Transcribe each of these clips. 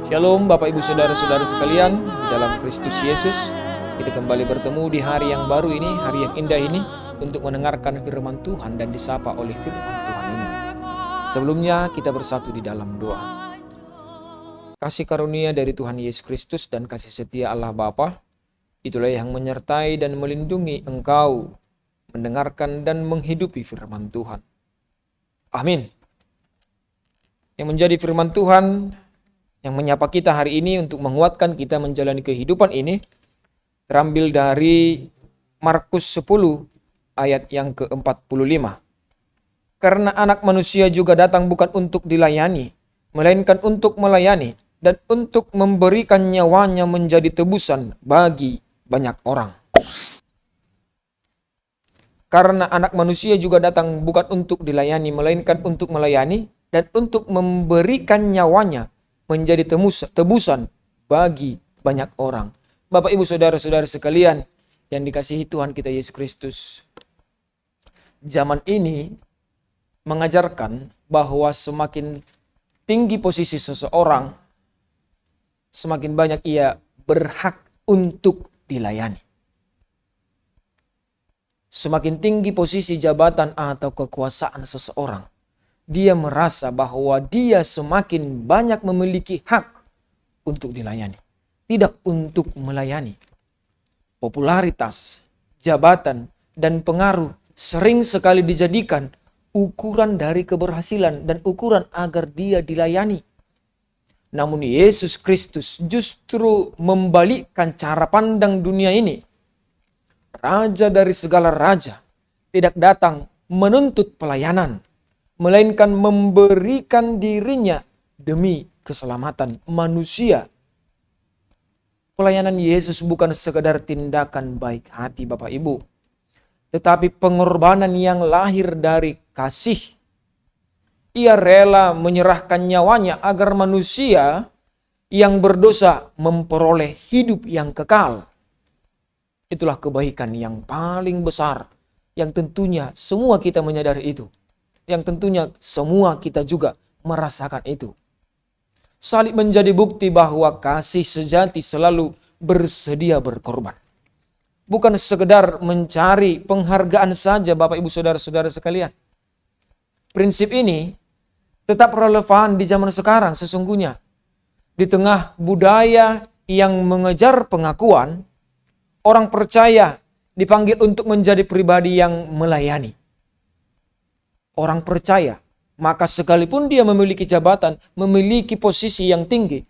Shalom Bapak Ibu Saudara-saudara sekalian di dalam Kristus Yesus. Kita kembali bertemu di hari yang baru ini, hari yang indah ini, untuk mendengarkan firman Tuhan dan disapa oleh firman Tuhan ini. Sebelumnya kita bersatu di dalam doa. Kasih karunia dari Tuhan Yesus Kristus dan kasih setia Allah Bapa, itulah yang menyertai dan melindungi engkau mendengarkan dan menghidupi firman Tuhan. Amin. Yang menjadi firman Tuhan yang menyapa kita hari ini untuk menguatkan kita menjalani kehidupan ini terambil dari Markus 10 ayat yang ke-45. Karena anak manusia juga datang bukan untuk dilayani, melainkan untuk melayani dan untuk memberikan nyawanya menjadi tebusan bagi banyak orang. Karena anak manusia juga datang bukan untuk dilayani, melainkan untuk melayani dan untuk memberikan nyawanya menjadi tebusan bagi banyak orang. Bapak Ibu Saudara-saudara sekalian yang dikasihi Tuhan kita Yesus Kristus. Zaman ini mengajarkan bahwa semakin tinggi posisi seseorang, semakin banyak ia berhak untuk dilayani. Semakin tinggi posisi jabatan atau kekuasaan seseorang, dia merasa bahwa dia semakin banyak memiliki hak untuk dilayani, tidak untuk melayani. Popularitas, jabatan, dan pengaruh sering sekali dijadikan ukuran dari keberhasilan dan ukuran agar dia dilayani. Namun Yesus Kristus justru membalikkan cara pandang dunia ini. Raja dari segala raja tidak datang menuntut pelayanan, melainkan memberikan dirinya demi keselamatan manusia. Pelayanan Yesus bukan sekadar tindakan baik hati Bapak Ibu, tetapi pengorbanan yang lahir dari kasih. Ia rela menyerahkan nyawanya agar manusia yang berdosa memperoleh hidup yang kekal. Itulah kebaikan yang paling besar, yang tentunya semua kita menyadari itu. Yang tentunya semua kita juga merasakan itu. Salib menjadi bukti bahwa kasih sejati selalu bersedia berkorban. Bukan sekedar mencari penghargaan saja Bapak Ibu Saudara-saudara sekalian. Prinsip ini tetap relevan di zaman sekarang sesungguhnya. Di tengah budaya yang mengejar pengakuan, orang percaya dipanggil untuk menjadi pribadi yang melayani. Orang percaya, maka sekalipun dia memiliki jabatan, memiliki posisi yang tinggi,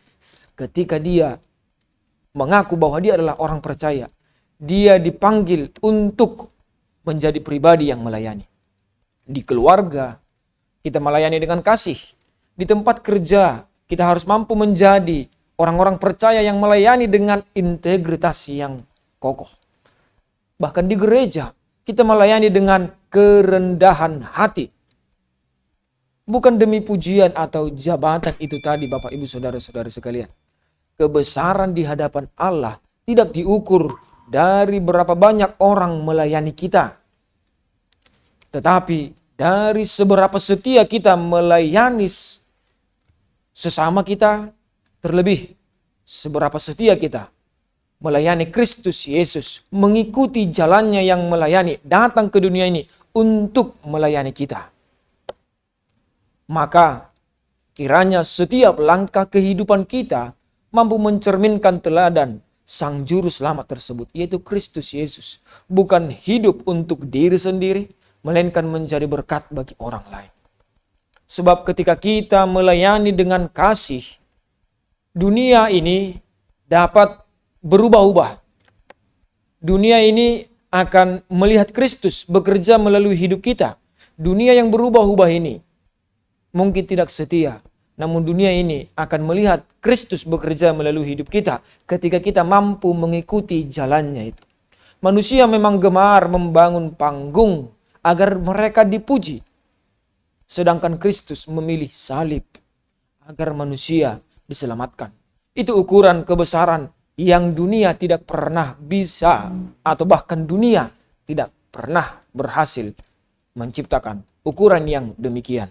ketika dia mengaku bahwa dia adalah orang percaya, dia dipanggil untuk menjadi pribadi yang melayani. Di keluarga, kita melayani dengan kasih. Di tempat kerja, kita harus mampu menjadi orang-orang percaya yang melayani dengan integritas yang kokoh. Bahkan di gereja, kita melayani dengan kerendahan hati. Bukan demi pujian atau jabatan itu tadi Bapak Ibu Saudara-saudara sekalian. Kebesaran di hadapan Allah tidak diukur dari berapa banyak orang melayani kita. Tetapi dari seberapa setia kita melayani sesama kita, terlebih seberapa setia kita melayani Kristus Yesus, mengikuti jalannya yang melayani, datang ke dunia ini untuk melayani kita. Maka kiranya setiap langkah kehidupan kita mampu mencerminkan teladan Sang Juru Selamat tersebut, yaitu Kristus Yesus. Bukan hidup untuk diri sendiri, melainkan menjadi berkat bagi orang lain. Sebab ketika kita melayani dengan kasih, dunia ini dapat berubah-ubah. Dunia ini akan melihat Kristus bekerja melalui hidup kita. Dunia yang berubah-ubah ini mungkin tidak setia, namun dunia ini akan melihat Kristus bekerja melalui hidup kita ketika kita mampu mengikuti jalannya itu. Manusia memang gemar membangun panggung agar mereka dipuji, sedangkan Kristus memilih salib agar manusia diselamatkan. Itu ukuran kebesaran yang dunia tidak pernah bisa, atau bahkan dunia tidak pernah berhasil menciptakan ukuran yang demikian.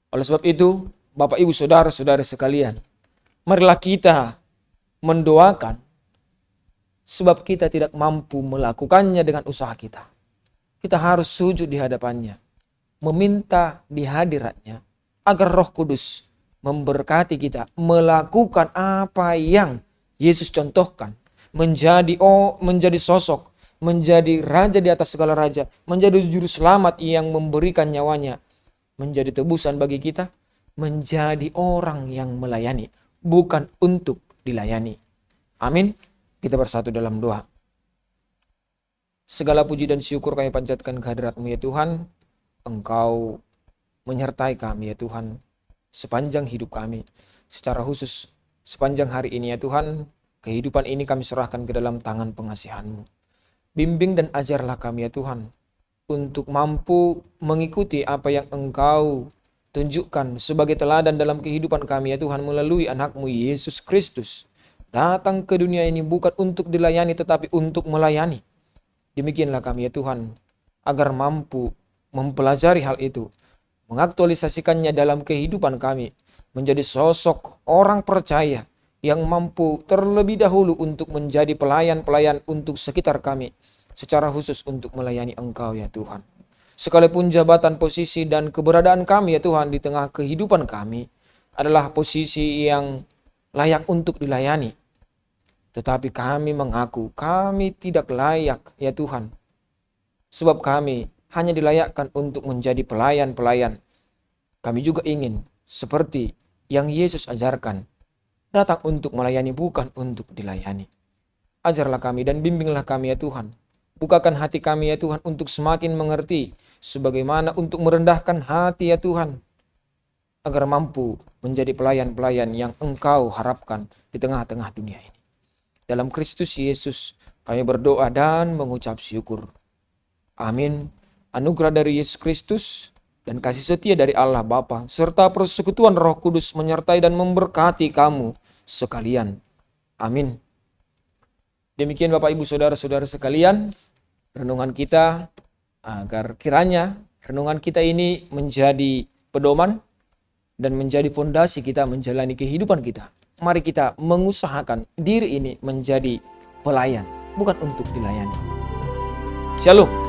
Oleh sebab itu, Bapak Ibu Saudara-saudara sekalian, Marilah kita mendoakan, sebab kita tidak mampu melakukannya dengan usaha kita. Kita harus sujud di hadapannya, meminta di hadiratnya, agar Roh Kudus memberkati kita melakukan apa yang Yesus contohkan, menjadi sosok, menjadi raja di atas segala raja, menjadi juru selamat yang memberikan nyawanya, menjadi tebusan bagi kita, menjadi orang yang melayani, bukan untuk dilayani. Amin. Kita bersatu dalam doa. Segala puji dan syukur kami panjatkan kehadirat-Mu ya Tuhan. Engkau menyertai kami ya Tuhan sepanjang hidup kami. Secara khusus sepanjang hari ini ya Tuhan, kehidupan ini kami serahkan ke dalam tangan pengasihan-Mu. Bimbing dan ajarlah kami ya Tuhan, untuk mampu mengikuti apa yang Engkau tunjukkan sebagai teladan dalam kehidupan kami ya Tuhan, melalui anak-Mu Yesus Kristus. Datang ke dunia ini bukan untuk dilayani tetapi untuk melayani. Demikianlah kami ya Tuhan, agar mampu mempelajari hal itu, mengaktualisasikannya dalam kehidupan kami, menjadi sosok orang percaya yang mampu terlebih dahulu untuk menjadi pelayan-pelayan untuk sekitar kami, secara khusus untuk melayani Engkau ya Tuhan. Sekalipun jabatan, posisi, dan keberadaan kami ya Tuhan di tengah kehidupan kami adalah posisi yang layak untuk dilayani, tetapi kami mengaku kami tidak layak ya Tuhan, sebab kami hanya dilayakkan untuk menjadi pelayan-pelayan. Kami juga ingin seperti yang Yesus ajarkan, datang untuk melayani bukan untuk dilayani. Ajarlah kami dan bimbinglah kami ya Tuhan. Bukakan hati kami ya Tuhan untuk semakin mengerti sebagaimana untuk merendahkan hati ya Tuhan, agar mampu menjadi pelayan-pelayan yang Engkau harapkan di tengah-tengah dunia ini. Dalam Kristus Yesus kami berdoa dan mengucap syukur. Amin. Anugerah dari Yesus Kristus dan kasih setia dari Allah Bapa serta persekutuan Roh Kudus menyertai dan memberkati kamu sekalian. Amin. Demikian Bapak Ibu Saudara-saudara sekalian, renungan kita, agar kiranya renungan kita ini menjadi pedoman dan menjadi fondasi kita menjalani kehidupan kita. Mari kita mengusahakan diri ini menjadi pelayan, bukan untuk dilayani. Shalom.